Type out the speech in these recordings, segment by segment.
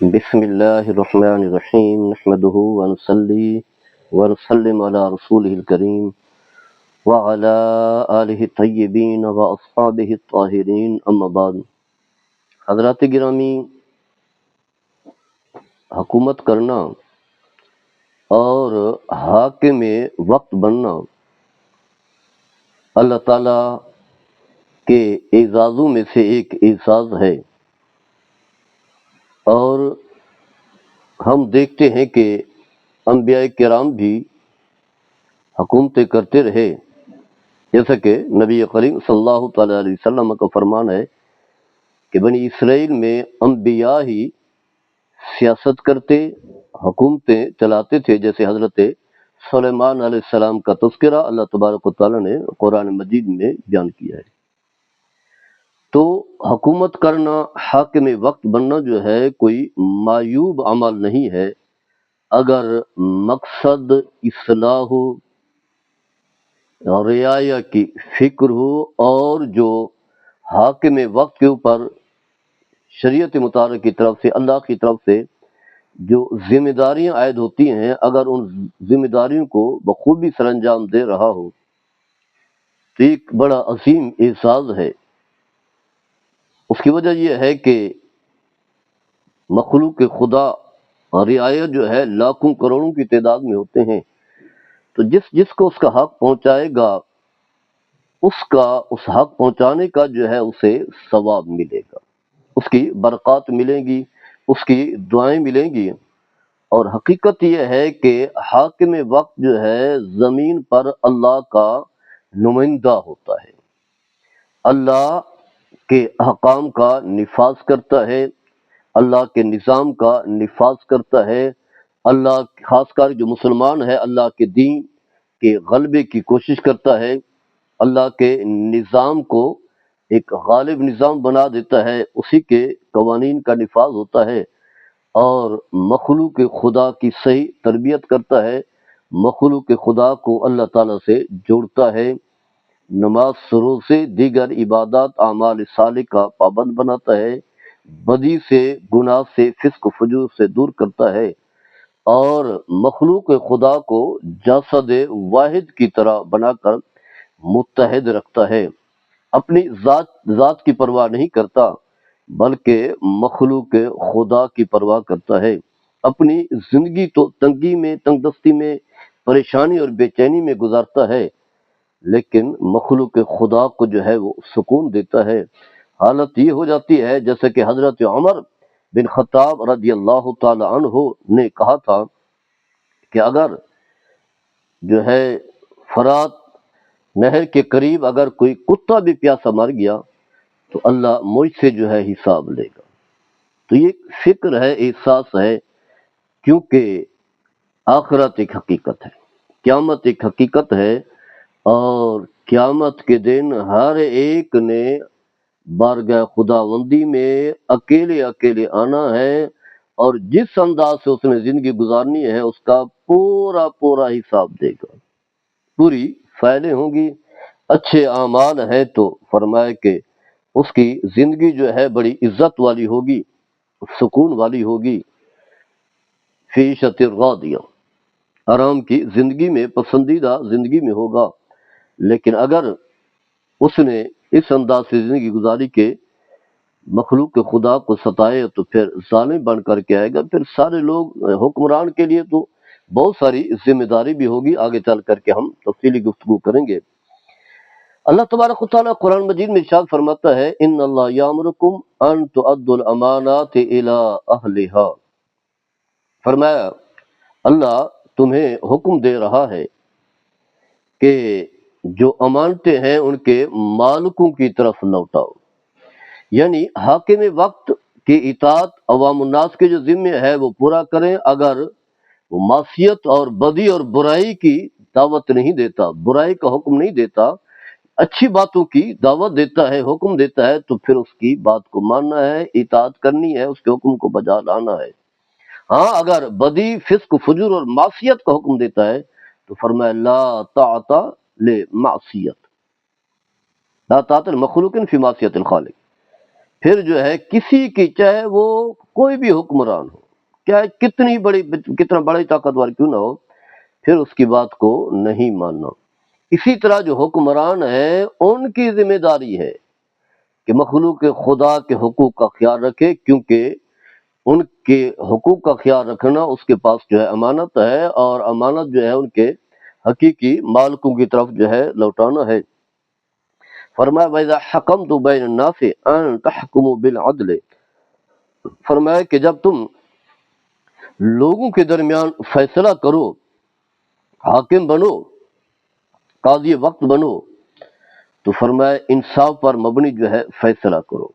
بسم اللہ الرحمن الرحیم نحمده ونصلی ونسلم علی رسولہ الکریم وعلی آلہ الطیبین واصحابہ الطاہرین اما بعد۔ حضرات گرامی، حکومت کرنا اور حاکم وقت بننا اللہ تعالیٰ کے اعزازوں میں سے ایک اعزاز ہے، اور ہم دیکھتے ہیں کہ انبیاء کرام بھی حکومتیں کرتے رہے، جیسا کہ نبی کریم صلی اللہ تعالیٰ علیہ وسلم کا فرمان ہے کہ بنی اسرائیل میں انبیاء ہی سیاست کرتے، حکومتیں چلاتے تھے، جیسے حضرت سلیمان علیہ السلام کا تذکرہ اللہ تبارک و تعالیٰ نے قرآن مجید میں بیان کیا ہے۔ تو حکومت کرنا، حاکم وقت بننا جو ہے کوئی معیوب عمل نہیں ہے، اگر مقصد اصلاح اور رعایا کی فکر ہو، اور جو حاکم وقت کے اوپر شریعت مطالعہ کی طرف سے، اللہ کی طرف سے جو ذمہ داریاں عائد ہوتی ہیں، اگر ان ذمہ داریوں کو بخوبی سر انجام دے رہا ہو تو ایک بڑا عظیم اعزاز ہے۔ اس کی وجہ یہ ہے کہ مخلوق خدا رعایت جو ہے لاکھوں کروڑوں کی تعداد میں ہوتے ہیں، تو جس کو اس کا حق پہنچائے گا، اس حق پہنچانے کا جو ہے اسے ثواب ملے گا، اس کی برکات ملیں گی، اس کی دعائیں ملیں گی۔ اور حقیقت یہ ہے کہ حاکم وقت جو ہے زمین پر اللہ کا نمائندہ ہوتا ہے، اللہ کے احکام کا نفاذ کرتا ہے، اللہ کے نظام کا نفاذ کرتا ہے، اللہ خاص کر جو مسلمان ہے اللہ کے دین کے غلبے کی کوشش کرتا ہے، اللہ کے نظام کو ایک غالب نظام بنا دیتا ہے، اسی کے قوانین کا نفاذ ہوتا ہے، اور مخلوق خدا کی صحیح تربیت کرتا ہے، مخلوق خدا کو اللہ تعالیٰ سے جوڑتا ہے، نماز روزے دیگر عبادات اعمال صالح کا پابند بناتا ہے، بدی سے، گناہ سے، فسق و فجور سے دور کرتا ہے، اور مخلوق خدا کو جسد واحد کی طرح بنا کر متحد رکھتا ہے، اپنی ذات کی پرواہ نہیں کرتا بلکہ مخلوق خدا کی پرواہ کرتا ہے۔ اپنی زندگی تو تنگی میں، تنگ دستی میں، پریشانی اور بے چینی میں گزارتا ہے، لیکن مخلوق خدا کو جو ہے وہ سکون دیتا ہے۔ حالت یہ ہو جاتی ہے جیسے کہ حضرت عمر بن خطاب رضی اللہ تعالی عنہ نے کہا تھا کہ اگر جو ہے فرات نہر کے قریب اگر کوئی کتا بھی پیاسا مر گیا تو اللہ مجھ سے جو ہے حساب لے گا۔ تو یہ فکر ہے، احساس ہے، کیونکہ آخرت ایک حقیقت ہے، قیامت ایک حقیقت ہے، اور قیامت کے دن ہر ایک نے بارگاہ خداوندی میں اکیلے آنا ہے، اور جس انداز سے اس نے زندگی گزارنی ہے اس کا پورا حساب دے گا، پوری فائلیں ہوں گی۔ اچھے اعمال ہیں تو فرمایا کہ اس کی زندگی جو ہے بڑی عزت والی ہوگی، سکون والی ہوگی، فی عیشۃ راضیہ، آرام کی زندگی میں، پسندیدہ زندگی میں ہوگا۔ لیکن اگر اس نے اس انداز سے زندگی گزاری کہ مخلوق خدا کو ستائے تو پھر ظالم بن کر کے آئے گا، پھر سارے لوگ حکمران کے لیے تو بہت ساری ذمہ داری بھی ہوگی، آگے چل کر کے ہم تفصیلی گفتگو کریں گے۔ اللہ تبارک و تعالیٰ قرآن مجید میں ارشاد فرماتا ہے ان اللہ یامرکم ان تؤدوا الامانات الی اہلھا، فرمایا اللہ تمہیں حکم دے رہا ہے کہ جو امانتیں ہیں ان کے مالکوں کی طرف لوٹاؤ، یعنی حاکم وقت کی اطاعت عوام الناس کے جو ذمہ ہے وہ پورا کریں۔ اگر وہ معصیت اور بدی اور برائی کی دعوت نہیں دیتا، برائی کا حکم نہیں دیتا، اچھی باتوں کی دعوت دیتا ہے، حکم دیتا ہے، تو پھر اس کی بات کو ماننا ہے، اطاعت کرنی ہے، اس کے حکم کو بجا لانا ہے۔ ہاں اگر بدی، فسق، فجور اور معصیت کا حکم دیتا ہے تو فرمایا لا طاعت لمعصیت، لا طاعت المخلوق فی معصیت الخالق، پھر جو ہے کسی کی چاہے وہ کوئی بھی حکمران ہو، چاہے کتنا بڑی طاقتور کیوں نہ ہو، پھر اس کی بات کو نہیں ماننا۔ اسی طرح جو حکمران ہے ان کی ذمہ داری ہے کہ مخلوق خدا کے حقوق کا خیال رکھے، کیونکہ ان کے حقوق کا خیال رکھنا اس کے پاس جو ہے امانت ہے، اور امانت جو ہے ان کے حقیقی مالکوں کی طرف جو ہے لوٹانا ہے۔ فرمایا وَإِذَا حَكَمْتُم بَيْنَ النَّاسِ أَن تَحْكُمُوا بِالْعَدْلِ، فرمایا کہ جب تم لوگوں کے درمیان فیصلہ کرو، حاکم بنو، قاضی وقت بنو، تو فرمایا انصاف پر مبنی جو ہے فیصلہ کرو،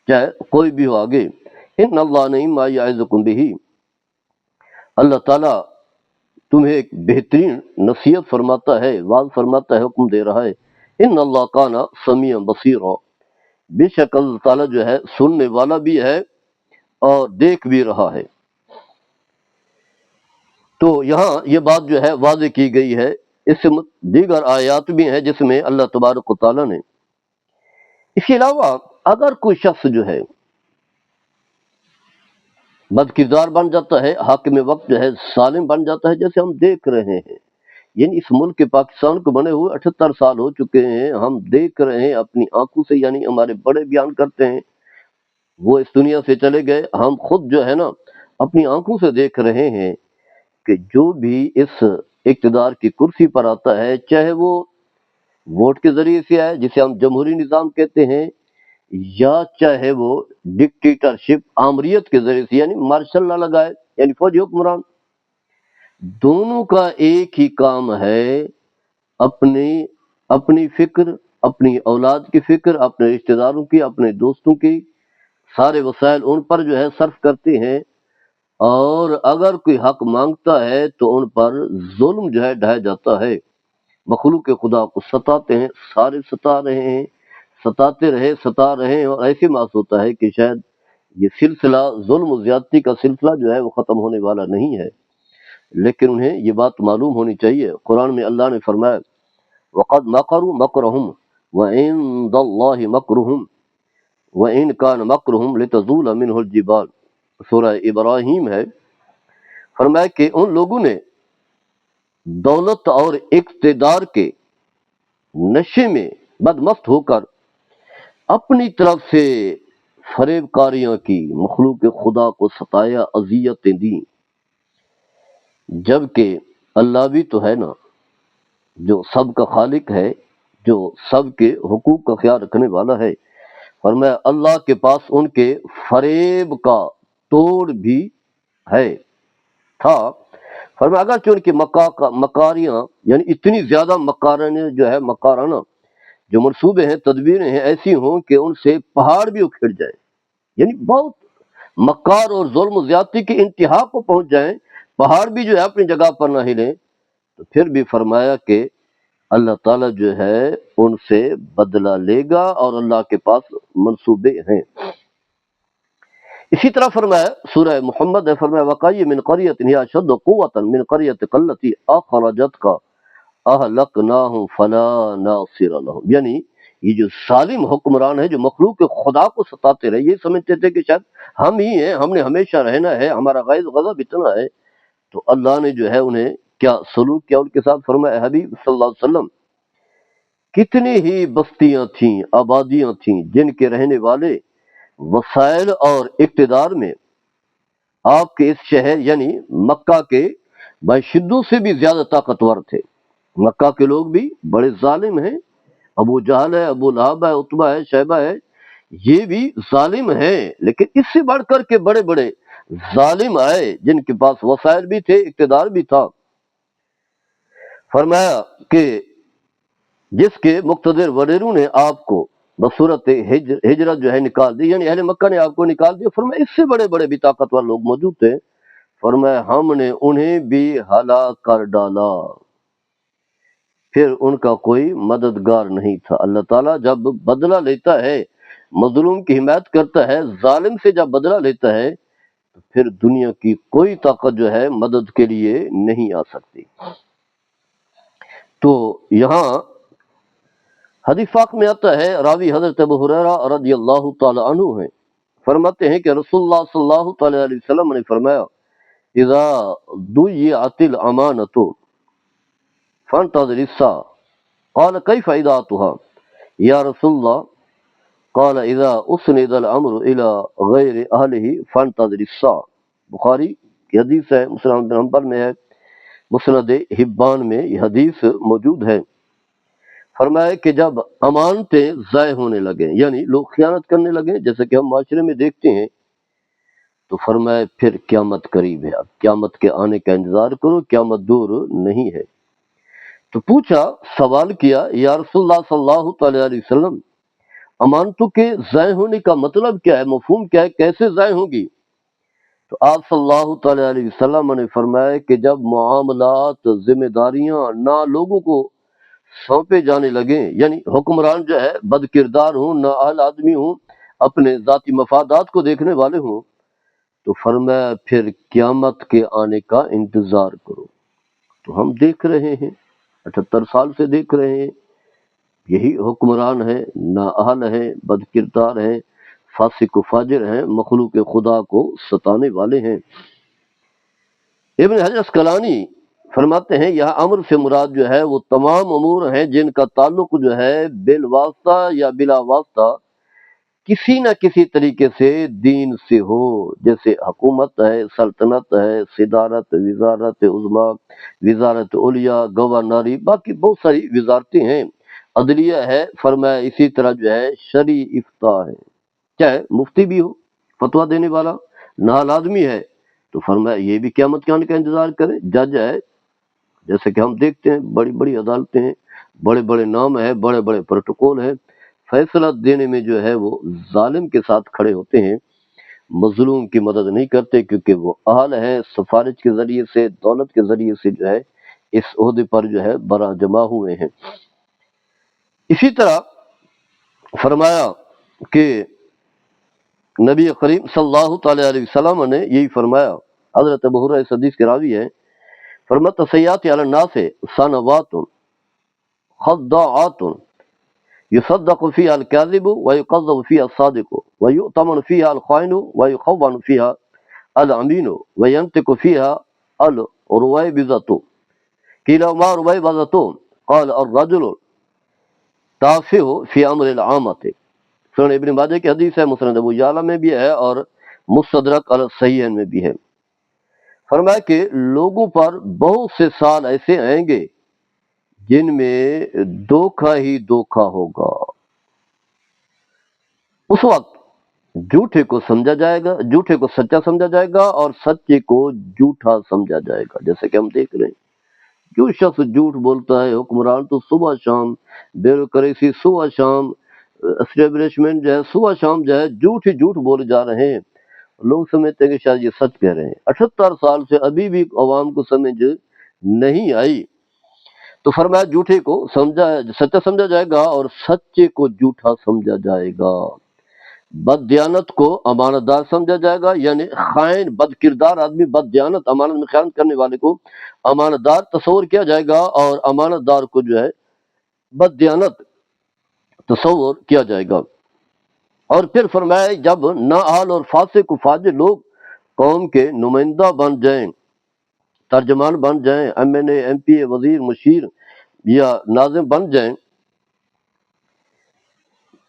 چاہے کوئی بھی ہو آگے۔ ان اللہ نعم ما یعظکم بہ، اللہ تعالیٰ تمہیں ایک بہترین نصیحت فرماتا ہے، واضح فرماتا ہے، حکم دے رہا ہے۔ ان اللہ کان سمیع بصیرا، بے شک اللہ تعالیٰ جو ہے سننے والا بھی ہے اور دیکھ بھی رہا ہے۔ تو یہاں یہ بات جو ہے واضح کی گئی ہے۔ اس سے دیگر آیات بھی ہیں جس میں اللہ تبارک و تعالیٰ نے، اس کے علاوہ اگر کوئی شخص جو ہے بد کردار بن جاتا ہے، حاکم وقت جو ہے ظالم بن جاتا ہے، جیسے ہم دیکھ رہے ہیں، یعنی اس ملک کے پاکستان کو بنے ہوئے 78 سال ہو چکے ہیں، ہم دیکھ رہے ہیں اپنی آنکھوں سے، یعنی ہمارے بڑے بیان کرتے ہیں، وہ اس دنیا سے چلے گئے، ہم خود جو ہے نا اپنی آنکھوں سے دیکھ رہے ہیں کہ جو بھی اس اقتدار کی کرسی پر آتا ہے، چاہے وہ ووٹ کے ذریعے سے آئے جسے ہم جمہوری نظام کہتے ہیں، یا چاہے وہ ڈکٹیٹرشپ آمریت کے ذریعے سے یعنی مارشل لا لگائے، یعنی فوجی حکمران، دونوں کا ایک ہی کام ہے، اپنی فکر، اپنی اولاد کی فکر، اپنے رشتہ داروں کی، اپنے دوستوں کی، سارے وسائل ان پر جو ہے صرف کرتے ہیں، اور اگر کوئی حق مانگتا ہے تو ان پر ظلم جو ہے ڈھایا جاتا ہے۔ مخلوق خدا کو ستاتے ہیں، سارے ستا رہے ہیں، ستاتے رہے ہیں، اور ایسے محسوس ہوتا ہے کہ شاید یہ سلسلہ ظلم و زیادتی کا سلسلہ جو ہے وہ ختم ہونے والا نہیں ہے، لیکن انہیں یہ بات معلوم ہونی چاہیے۔ قرآن میں اللہ نے فرمایا وَقَدْ مَكَرُوا مَكْرَهُمْ وَعِندَ اللَّهِ مَكْرُهُمْ وَإِنْ كَانَ مَكْرُهُمْ لِتَزُولَ مِنْهُ الْجِبَالُ، سورہ ابراہیم ہے۔ فرمایا کہ ان لوگوں نے دولت اور اقتدار کے نشے میں بدمست ہو کر اپنی طرف سے فریب کاریاں کی، مخلوق خدا کو ستایا، اذیتیں دیں، جبکہ اللہ بھی تو ہے نا جو سب کا خالق ہے، جو سب کے حقوق کا خیال رکھنے والا ہے۔ فرمایا اللہ کے پاس ان کے فریب کا توڑ بھی ہے تھا۔ فرمایا اگرچہ ان کی مکاریاں یعنی اتنی زیادہ مکارانہ جو ہے، مکارانہ جو منصوبے ہیں، تدبیریں ہیں، ایسی ہوں کہ ان سے پہاڑ بھی اکھڑ جائیں، یعنی بہت مکار اور ظلم و زیادتی کی انتہا کو پہنچ جائیں، پہاڑ بھی جو ہے اپنی جگہ پر نہ ہلیں، تو پھر بھی فرمایا کہ اللہ تعالیٰ جو ہے ان سے بدلہ لے گا، اور اللہ کے پاس منصوبے ہیں۔ اسی طرح فرمایا سورہ محمد ہے، فرمایا وَقَيِّ مِنْ قَرْيَةٍ هِيَ أَشَدُّ قُوَّةً مِنْ قَرْيَتِكَ الَّتِي أَخْرَجَتْكَ أَهْلَكْنَاهُمْ فَلَا نَاصِرَ لَهُمْ، یعنی یہ جو ظالم حکمران ہے جو مخلوق خدا کو ستاتے رہے، یہ سمجھتے تھے کہ شاید ہم ہی ہیں، ہم نے ہمیشہ رہنا ہے، ہمارا غضب اتنا ہے، تو اللہ نے جو ہے انہیں کیا سلوک کیا ان کے ساتھ۔ فرمایا حبیب صلی اللہ علیہ وسلم کتنی ہی بستیاں تھیں، آبادیاں تھیں جن کے رہنے والے وسائل اور اقتدار میں آپ کے اس شہر یعنی مکہ کے باشندوں سے بھی زیادہ طاقتور تھے۔ مکہ کے لوگ بھی بڑے ظالم ہیں، ابو جہل ہے، ابو لہب ہے، عتبہ ہے، شیبہ ہے، یہ بھی ظالم ہیں، لیکن اس سے بڑھ کر کے بڑے بڑے ظالم آئے جن کے پاس وسائل بھی تھے، اقتدار بھی تھا۔ فرمایا کہ جس کے مقتدر وڈیروں نے آپ کو بصورت ہجرت جو ہے نکال دی، یعنی اہل مکہ نے آپ کو نکال دیا، فرمایا اس سے بڑے بڑے بھی طاقتور لوگ موجود تھے، فرمایا ہم نے انہیں بھی ہلاک کر ڈالا، پھر ان کا کوئی مددگار نہیں تھا۔ اللہ تعالیٰ جب بدلہ لیتا ہے، مظلوم کی حمایت کرتا ہے، ظالم سے جب بدلہ لیتا ہے، تو پھر دنیا کی کوئی طاقت جو ہے مدد کے لیے نہیں آ سکتی۔ تو یہاں حدیث پاک میں آتا ہے، راوی حضرت ابو ہریرہ رضی اللہ تعالی عنہ ہیں، فرماتے ہیں کہ رسول اللہ صلی اللہ تعالی علیہ وسلم نے فرمایا، اذا ضیعت الامانۃ فانتظر الساعة قال كيف اذاعتها یا رسول اللہ قال اذا اسند الامر الى غیر اہلہ فانتظر الساعة۔ بخاری کی حدیث ہے، مسلم بن حنبل میں ہے، مسند حبان میں یہ حدیث موجود ہے۔ فرمایا کہ جب امانتیں ضائع ہونے لگیں، یعنی لوگ خیانت کرنے لگیں، جیسے کہ ہم معاشرے میں دیکھتے ہیں، تو فرمایا پھر قیامت قریب ہے، اب قیامت کے آنے کا انتظار کرو، قیامت دور نہیں ہے۔ تو پوچھا، سوال کیا، یا رسول اللہ صلی اللہ تعالی علیہ وسلم، امانتوں کے ضائع ہونے کا مطلب کیا ہے، مفہوم کیا ہے، کیسے ضائع ہوگی؟ تو آپ صلی اللہ تعالی علیہ وسلم نے فرمایا کہ جب معاملات، ذمہ داریاں نہ لوگوں کو سونپے جانے لگیں، یعنی حکمران جو ہے بد کردار ہوں، نااہل آدمی ہوں، اپنے ذاتی مفادات کو دیکھنے والے ہوں، تو فرمایا پھر قیامت کے آنے کا انتظار کرو۔ تو ہم دیکھ رہے ہیں، 78 سال سے دیکھ رہے ہیں، یہی حکمران ہیں، نااہل ہیں، بد کردار ہیں، فاسق و فاجر ہیں، مخلوق خدا کو ستانے والے ہیں۔ ابن حجر اسقلانی فرماتے ہیں، یہاں امر سے مراد جو ہے وہ تمام امور ہیں جن کا تعلق جو ہے بالواسطہ یا بلا واسطہ کسی نہ کسی طریقے سے دین سے ہو، جیسے حکومت ہے، سلطنت ہے، صدارت، وزارت عظمیٰ، وزارت علیہ، گورنری، باقی بہت ساری وزارتیں ہیں، عدلیہ ہے، فرمایا اسی طرح جو ہے شرعی افتاء ہے، چاہے مفتی بھی ہو، فتویٰ دینے والا نال آدمی ہے، تو فرمایا یہ بھی قیامت کے آنے کا انتظار کرے۔ جج ہے، جیسے کہ ہم دیکھتے ہیں بڑی بڑی عدالتیں ہیں، بڑے بڑے نام ہیں، بڑے بڑے پروٹوکول ہیں، فیصلہ دینے میں جو ہے وہ ظالم کے ساتھ کھڑے ہوتے ہیں، مظلوم کی مدد نہیں کرتے، کیونکہ وہ اہل ہے، سفارش کے ذریعے سے، دولت کے ذریعے سے جو ہے اس عہدے پر جو ہے برآں جمع ہوئے ہیں۔ اسی طرح فرمایا کہ نبی کریم صلی اللہ تعالی علیہ وسلم نے یہی فرمایا، حضرت ابو ہریرہ اس حدیث کے راوی ہیں، فرمایا تسیات علی الناس سنوات خداعات يصدق فيها الكاذب ويكذب فيها الصادق ويؤتمن فيها الخائن ويخون فيها الأمين وينطق فيها الرويبضة قيل ما رويبضة قال الرجل تافه في أمر العامة۔ سنن ابن ماجہ کی حدیث ہے، مسند ابو یعلا میں بھی ہے اور مستدرک علی الصحیحین میں بھی ہے۔ فرمایا کہ لوگوں پر بہت سے سال ایسے آئیں گے جن میں دھوکہ ہی دھوکہ ہوگا۔ اس وقت جھوٹے کو سمجھا جائے گا، جھوٹے کو سچا سمجھا جائے گا اور سچے کو جھوٹا سمجھا جائے گا، جیسے کہ ہم دیکھ رہے ہیں جو شخص جھوٹ بولتا ہے، حکمران تو صبح شام، بیوروکریسی صبح شام، اسٹیبلشمنٹ جو ہے صبح شام جو ہے جھوٹ ہی جھوٹ بولے جا رہے ہیں، لوگ سمجھتے ہیں کہ شاید یہ سچ کہہ رہے ہیں۔ 78 سال سے ابھی بھی عوام کو سمجھ نہیں آئی، تو فرمایا جھوٹے کو سچا سمجھا جائے گا اور سچے کو جھوٹا سمجھا جائے گا، بد دیانت کو امانت دار سمجھا جائے گا، یعنی خائن، بد کردار آدمی، بد دیانت، امانت میں خیانت کرنے والے کو امانت دار تصور کیا جائے گا، اور امانت دار کو جو ہے بد دیانت تصور کیا جائے گا۔ اور پھر فرمایا جب نااہل اور فاسق و فاجر لوگ قوم کے نمائندہ بن جائیں، ترجمان بن جائیں، ایم این اے، ایم پی اے، وزیر، مشیر یا ناظم بن جائیں،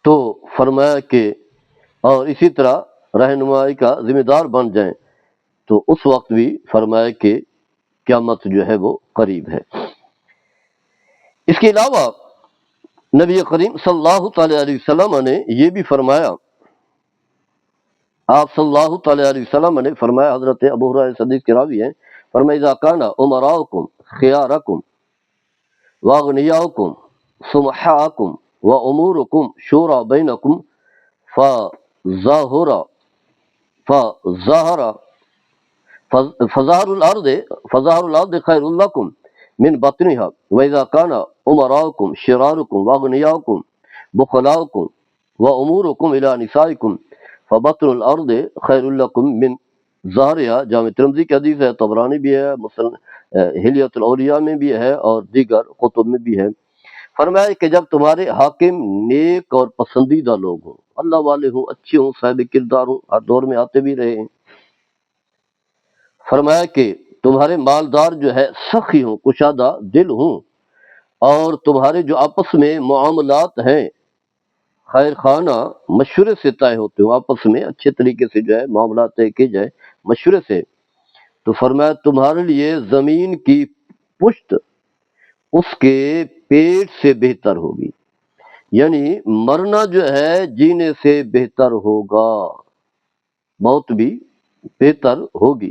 تو فرمایا کہ اور اسی طرح رہنمائی کا ذمہ دار بن جائیں، تو اس وقت بھی فرمایا کہ قیامت جو ہے وہ قریب ہے۔ اس کے علاوہ نبی کریم صلی اللہ تعالی علیہ وسلم نے یہ بھی فرمایا، آپ صلی اللہ تعالی علیہ وسلم نے فرمایا، حضرت ابو ہریرہ اس حدیث کے راوی ہیں، فرمایا اذا کان امراؤکم خیارکم واغنیاؤکم سمحاءکم وامورکم شورا بینکم فظاہر فظاہر الارض خیر لکم من بطنها واذا کان امراؤکم شرارکم واغنیاؤکم بخلاؤکم وامورکم الی نسائکم فبطن الارض خیر لکم من ظاہرها۔ جامع ترمذی کی حدیث ہے، طبرانی بھی ہے، حلیۃ الاولیاء میں بھی ہے اور دیگر کتب میں بھی ہے۔ فرمایا کہ جب تمہارے حاکم نیک اور پسندیدہ لوگ ہوں، اللہ والے ہوں، اچھے ہوں، صاحب کردار ہوں، ہر دور میں آتے بھی رہے ہیں۔ فرمایا کہ تمہارے مالدار جو ہے سخی ہوں، کشادہ دل ہوں، اور تمہارے جو آپس میں معاملات ہیں خیر خانہ مشورے سے طے ہوتے ہوں، آپس میں اچھے طریقے سے جو ہے معاملات طے کیے جائے مشورے سے، تو فرمایا تمہارے لیے زمین کی پشت اس کے پیٹ سے بہتر ہوگی، یعنی مرنا جو ہے جینے سے بہتر ہوگا، موت بھی بہتر ہوگی،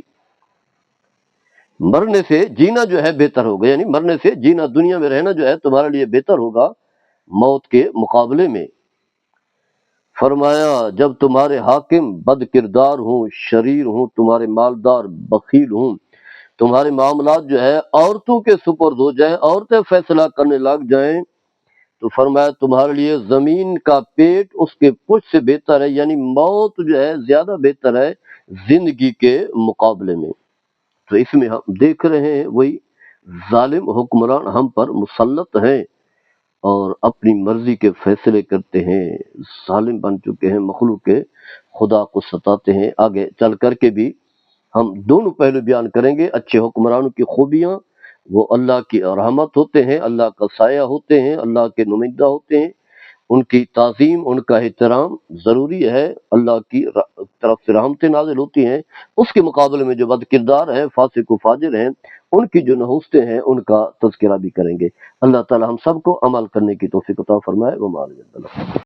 مرنے سے جینا جو ہے بہتر ہوگا، یعنی مرنے سے جینا، دنیا میں رہنا جو ہے تمہارے لیے بہتر ہوگا موت کے مقابلے میں۔ فرمایا جب تمہارے حاکم بد کردار ہوں، شریر ہوں، تمہارے مالدار بخیل ہوں، تمہارے معاملات جو ہے عورتوں کے سپرد ہو جائیں، عورتیں فیصلہ کرنے لگ جائیں، تو فرمایا تمہارے لیے زمین کا پیٹ اس کے پشت سے بہتر ہے، یعنی موت جو ہے زیادہ بہتر ہے زندگی کے مقابلے میں۔ تو اس میں ہم دیکھ رہے ہیں وہی ظالم حکمران ہم پر مسلط ہیں اور اپنی مرضی کے فیصلے کرتے ہیں، ظالم بن چکے ہیں، مخلوق کے خدا کو ستاتے ہیں۔ آگے چل کر کے بھی ہم دونوں پہلو بیان کریں گے۔ اچھے حکمرانوں کی خوبیاں، وہ اللہ کی رحمت ہوتے ہیں، اللہ کا سایہ ہوتے ہیں، اللہ کے نمائندہ ہوتے ہیں، ان کی تعظیم، ان کا احترام ضروری ہے، اللہ کی طرف سے رحمتیں نازل ہوتی ہیں۔ اس کے مقابلے میں جو بد کردار ہیں، فاسق و فاجر ہیں، ان کی جو نحوستیں ہیں ان کا تذکرہ بھی کریں گے۔ اللہ تعالی ہم سب کو عمل کرنے کی توفیق عطا فرمائے۔ وما علینا